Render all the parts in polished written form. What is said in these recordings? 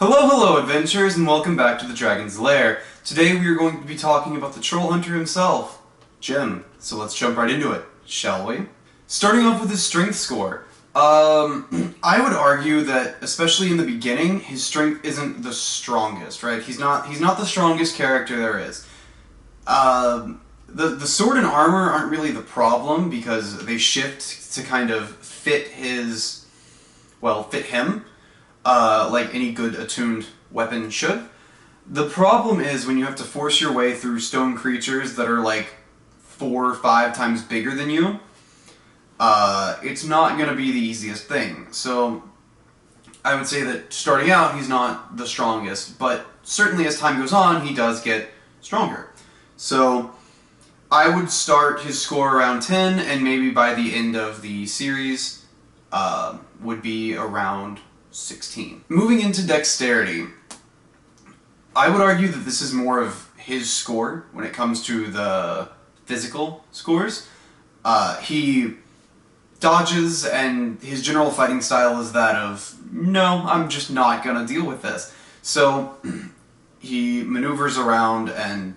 Hello, adventurers, and welcome back to the Dragon's Lair. Today we are going to be talking about the troll hunter himself, Jim. So let's jump right into it, shall we? Starting off with his strength score. I would argue that, especially in the beginning, his strength isn't the strongest, right? He's not the strongest character there is. The sword and armor aren't really the problem because they shift to kind of fit him. Like any good attuned weapon should. The problem is when you have to force your way through stone creatures that are like 4 or 5 times bigger than you. It's not going to be the easiest thing. So I would say that starting out he's not the strongest, but certainly as time goes on he does get stronger. So I would start his score around 10, and maybe by the end of the series would be around 16. Moving into dexterity, I would argue that this is more of his score when it comes to the physical scores. He dodges, and his general fighting style is that of, no, I'm just not gonna deal with this. So he maneuvers around and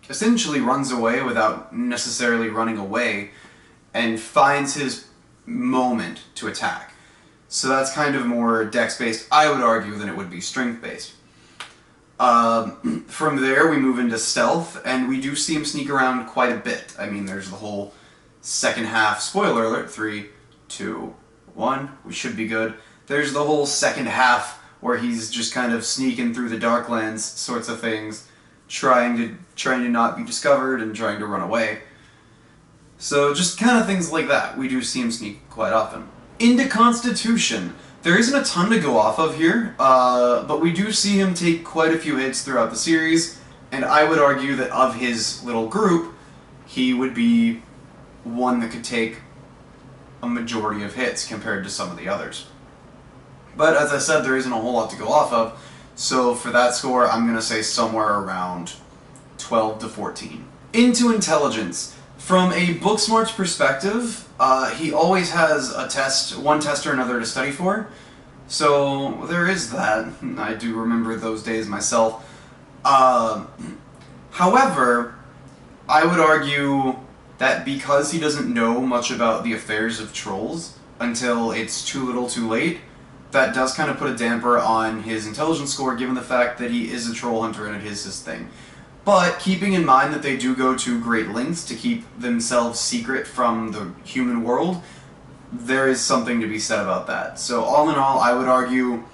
essentially runs away without necessarily running away, and finds his moment to attack. So that's kind of more dex-based, I would argue, than it would be strength-based. From there, we move into stealth, and we do see him sneak around quite a bit. I mean, there's the whole second half, spoiler alert, 3, 2, 1, we should be good. There's the whole second half where he's just kind of sneaking through the Darklands sorts of things, trying to not be discovered and trying to run away. So just kind of things like that. We do see him sneak quite often. Into Constitution. There isn't a ton to go off of here, but we do see him take quite a few hits throughout the series, and I would argue that of his little group, he would be one that could take a majority of hits compared to some of the others. But as I said, there isn't a whole lot to go off of, so for that score, I'm going to say somewhere around 12 to 14. Into Intelligence. From a book smarts perspective, he always has one test or another to study for, so there is that. I do remember those days myself. However, I would argue that because he doesn't know much about the affairs of trolls until it's too little too late, that does kind of put a damper on his intelligence score, given the fact that he is a troll hunter and it is his thing. But keeping in mind that they do go to great lengths to keep themselves secret from the human world, there is something to be said about that. So all in all, I would argue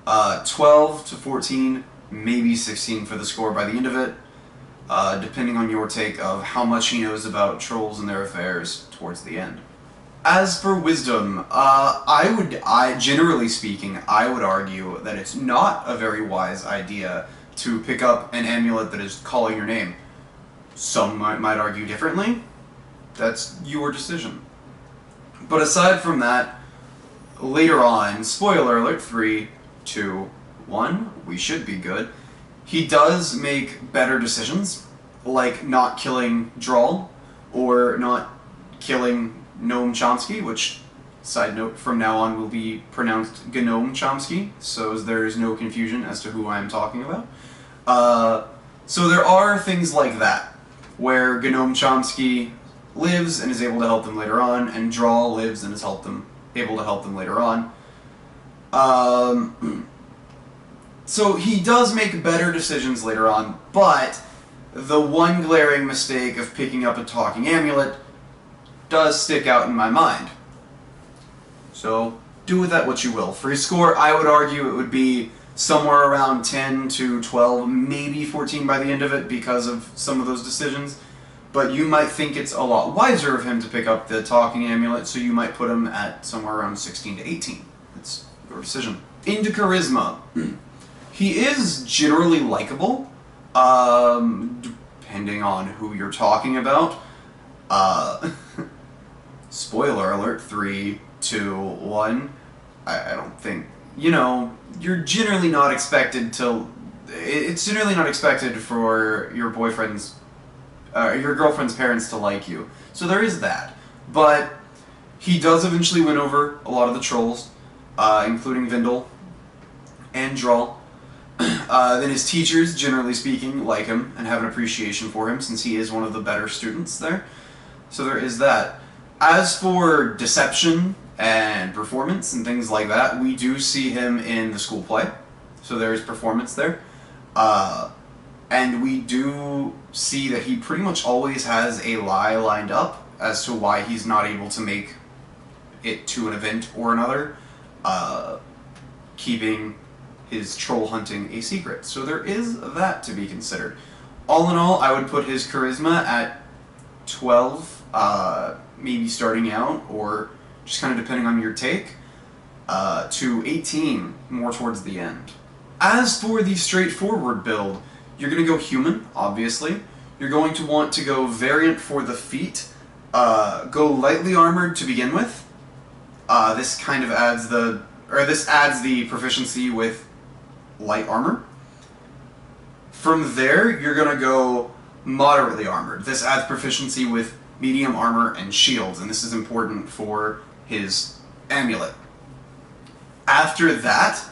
12 to 14, maybe 16 for the score by the end of it, depending on your take of how much he knows about trolls and their affairs towards the end. As for wisdom, generally speaking, I would argue that it's not a very wise idea to pick up an amulet that is calling your name. Some might argue differently. That's your decision. But aside from that, later on, spoiler alert, 3, 2, 1, we should be good. He does make better decisions, like not killing Droll, or not killing Noam Chomsky, which, side note, from now on will be pronounced Gnome Chomsky, so there is no confusion as to who I am talking about. So there are things like that, where Gnome Chomsky lives and is able to help them later on, and Droll lives and is able to help them later on. So he does make better decisions later on, but the one glaring mistake of picking up a talking amulet does stick out in my mind. So do with that what you will. For his score, I would argue it would be somewhere around 10 to 12, maybe 14 by the end of it because of some of those decisions. But you might think it's a lot wiser of him to pick up the talking amulet, so you might put him at somewhere around 16 to 18. It's your decision. Into Charisma. He is generally likable, depending on who you're talking about. Spoiler alert, 3, 2, 1. I don't think, you're generally not expected to, it's generally not expected for your your girlfriend's parents to like you. So there is that. But he does eventually win over a lot of the trolls, including Vindel, and draw. Then his teachers, generally speaking, like him and have an appreciation for him since he is one of the better students there. So there is that. As for deception and performance and things like that, we do see him in the school play. So there is performance there. And we do see that he pretty much always has a lie lined up as to why he's not able to make it to an event or another, keeping his troll hunting a secret. So there is that to be considered. All in all, I would put his charisma at 12, maybe starting out, or just kind of depending on your take, to 18 more towards the end. As for the straightforward build, you're going to go human, obviously. You're going to want to go variant for the feet. Go lightly armored to begin with. This kind of adds the proficiency with light armor. From there, you're going to go moderately armored. This adds proficiency with medium armor and shields, and this is important for his amulet. After that,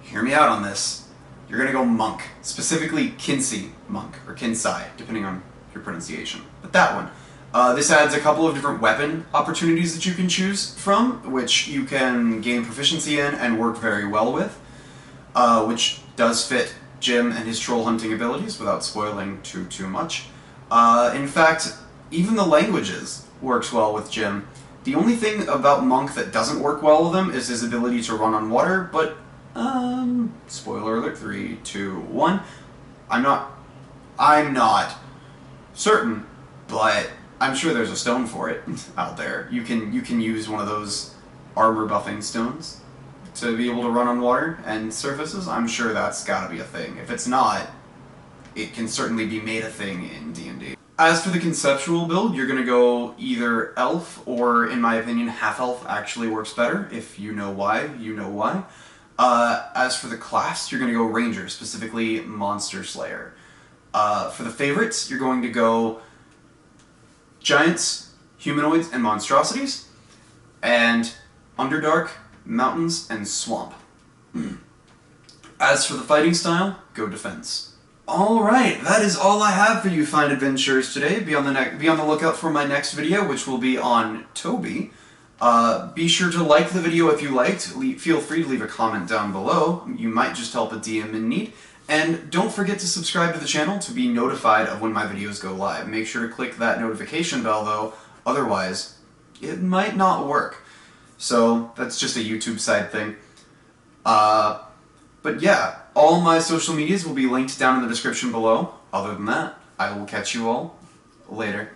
hear me out on this, you're going to go monk, specifically Kinsey monk, or Kinsai, depending on your pronunciation. But that one. This adds a couple of different weapon opportunities that you can choose from, which you can gain proficiency in and work very well with, which does fit Jim and his troll hunting abilities without spoiling too much. In fact, even the languages works well with Jim. The only thing about Monk that doesn't work well with him is his ability to run on water, but, spoiler alert, 3, 2, 1. I'm not certain, but I'm sure there's a stone for it out there. You can use one of those armor buffing stones to be able to run on water and surfaces. I'm sure that's gotta be a thing. If it's not, it can certainly be made a thing in D&D. As for the conceptual build, you're gonna go either elf, or in my opinion, half-elf actually works better. If you know why, you know why. As for the class, you're gonna go ranger, specifically monster slayer. For the favorites, you're going to go giants, humanoids, and monstrosities, and underdark, mountains, and swamp. As for the fighting style, go defense. Alright, that is all I have for you fine adventurers today. Be on the lookout for my next video, which will be on Toby. Be sure to like the video if you liked. Feel free to leave a comment down below. You might just help a DM in need. And don't forget to subscribe to the channel to be notified of when my videos go live. Make sure to click that notification bell though, otherwise it might not work. So that's just a YouTube side thing. But yeah, all my social medias will be linked down in the description below. Other than that, I will catch you all later.